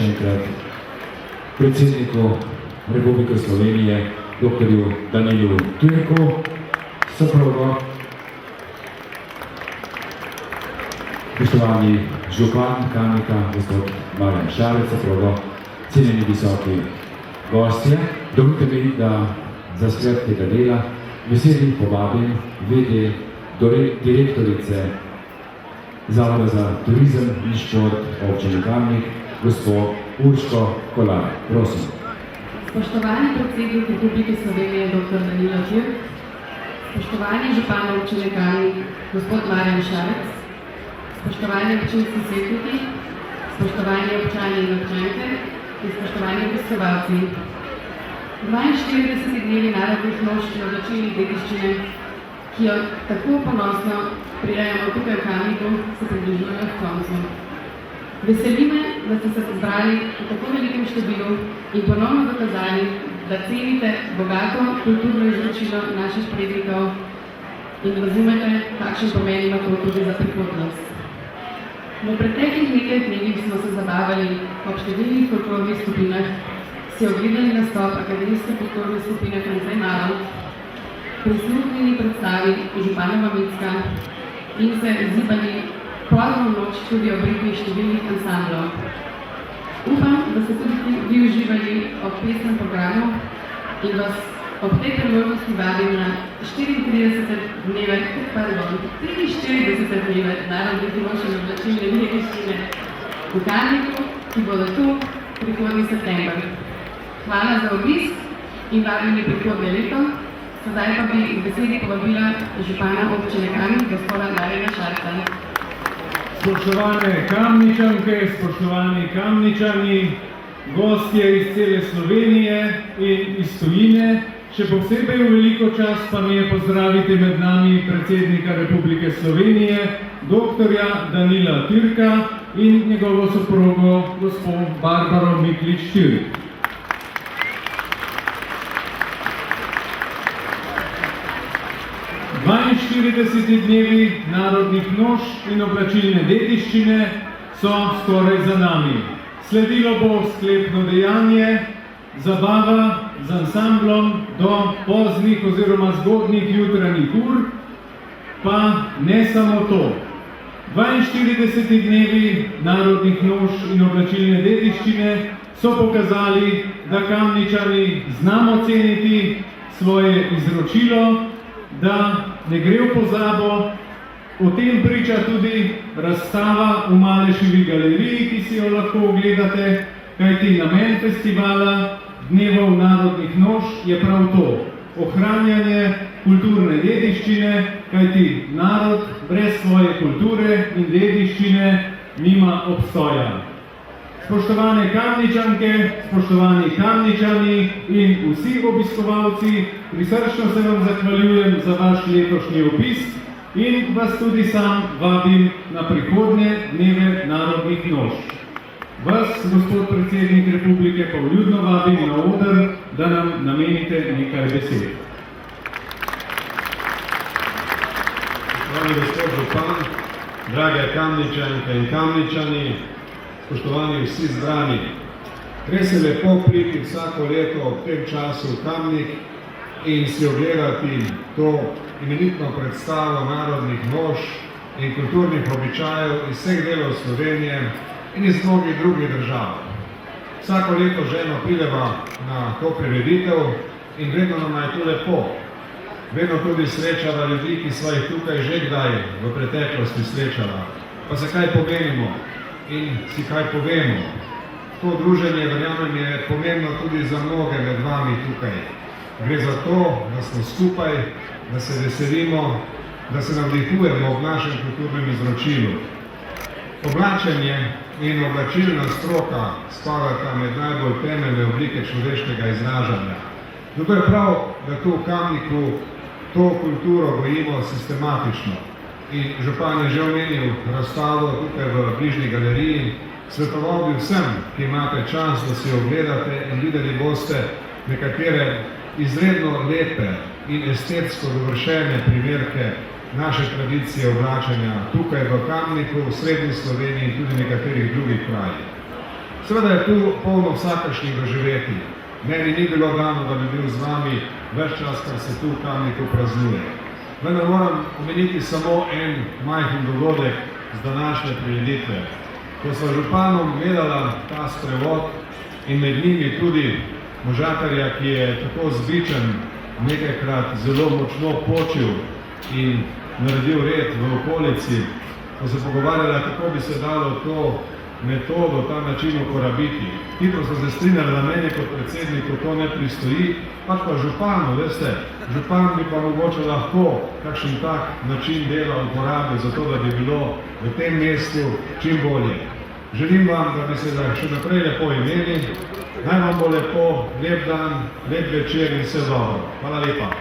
še enkrat predsedniku Republike Slovenije, dr. Danilu Türku, soprogo, spoštovani župan Kamnika, gospod Marjan Šarec, soprogo, cenjeni visoki gostje. Dovolite mi, da za sklep tega dela veselih povabim v.d. direktorice Zavoda za turizem in šport občine Kamnik, gospod Urško Kolar. Prosim. Spoštovani predsednik Republike Slovenije, dr. Danilo Türk, spoštovani župan občine Kamnik, gospod Marjan Šarec, spoštovani občinski svetniki, spoštovani občani in občanke in spoštovani obiskovalci. 42. dnevi narodnih noč in oblačilnih dediščine, ki jo tako ponosno prirejamo tukaj v Kamniku, se približujejo k koncu. Veseli me, da ste se zbrali v tako velikem številu in ponovno dokazali, da cenite bogato kulturno izročilo naših prednikov in razumete, kakšen pomen ima to tudi za prihodnost. V preteklih nekaj dnevih smo se zabavali ob številnih folklornih skupinah, si ogledali nastop akademijske folklorne skupine Francej Malo, prisluhnili predstavi županova Micka in se zibali pozno noč tudi ob ritmih številnih ansamblov. Upam, da ste tudi vi uživali ob pesnem programu in vas ob tej priložnosti vabim na 44 dneve narodnih noč in oblačilne dediščine v Kamniku, ki bodo tu prihodnji september. Hvala za obisk in vabljeni prihodnje leto. Sedaj pa bi v besedi povabila župana občine Kamnik, gospoda Marjana Šarca. Spoštovane Kamničanke, spoštovani Kamničani, gostje iz cele Slovenije in iz tujine, še posebej v veliko čast pa mi je pozdraviti med nami predsednika Republike Slovenije, dr. Danila Türka in njegovo soprogo, gospod Barbaro Miklič-Türk. 42. dnevi narodnih noč in oblačilne dediščine so skoraj za nami. Sledilo bo sklepno dejanje, zabava z ansamblom do poznih oziroma zgodnjih jutranjih ur, pa ne samo to. 42. dnevi narodnih noč in oblačilne dediščine so pokazali, da Kamničani znamo ceniti svoje izročilo, da ne gre v pozabo. O tem priča tudi razstava v Malešivi galeriji, ki si jo lahko ogledate, kajti namen festivala Dnevov narodnih noč je prav to, ohranjanje kulturne dediščine, kajti narod brez svoje kulture in dediščine nima obstoja. Spoštovane Kamničanke, spoštovani Kamničani in vsi obiskovalci, prisrčno se vam zahvaljujem za vaš letošnji obisk in vas tudi sam vabim na prihodnje dneve narodnih noč. Vas, gospod predsednik Republike, pa vljudno vabim na oder, da nam namenite nekaj besed. Spoštovani gospod župan, drage Kamničanke in Kamničani, spoštovani vsi zbrani. Res je lepo priti vsako leto ob tem času v Kamnik in si ogledati to imenitno predstavo narodnih noč in kulturnih običajev iz vseh delov Slovenije in iz mnogih drugih držav. Vsako leto ženo prideva na to prireditev in vedno nam je tu lepo. Vedno tudi srečava ljudi, ki sva jih tukaj že kdaj v preteklosti srečala. Pa se kaj pomenimo in si kaj povemo. To druženje, verjamem, je pomembno tudi za mnoge med vami tukaj. Gre za to, da smo skupaj, da se veselimo, da se navdihujemo v našem kulturnem izročilu. Oblačenje in oblačilna stroka spadata med najbolj temeljne oblike človeškega izražanja. Zato je prav, da tu v Kamniku to kulturo gojimo sistematično. In župan je že omenil razstavo tukaj v bližnji galeriji. Svetoval bi vsem, ki imate čas, da si ogledate in videli boste nekatere izredno lepe in estetsko dovršene primerke naše tradicije oblačenja tukaj v Kamniku, v srednji Sloveniji in tudi nekaterih drugih krajih. Seveda je tu polno vsakršnih doživetij. Meni ni bilo dano, da bi bil z vami več čas, kar se tu v Kamniku praznuje. Vendar moram omeniti samo en majhen dogodek z današnje prireditve. Ko sva županom gledala ta sprevod in med njimi tudi možakarja, ki je tako zbičen, nekajkrat zelo močno počil in naredil red v okolici, ko se pogovarjala, kako bi se dalo to metodo, ta način uporabiti. Hitro so se strinjali, da meni kot predsedniku to ne pristoji, pač pa županu, veste, župan bi pa mogoče lahko kakšen tak način dela uporabil, zato da bi bilo v tem mestu čim bolje. Želim vam, da bi se še naprej lepo imeli, naj vam bo lepo, lep dan, lep večer in vse dobro. Hvala lepa.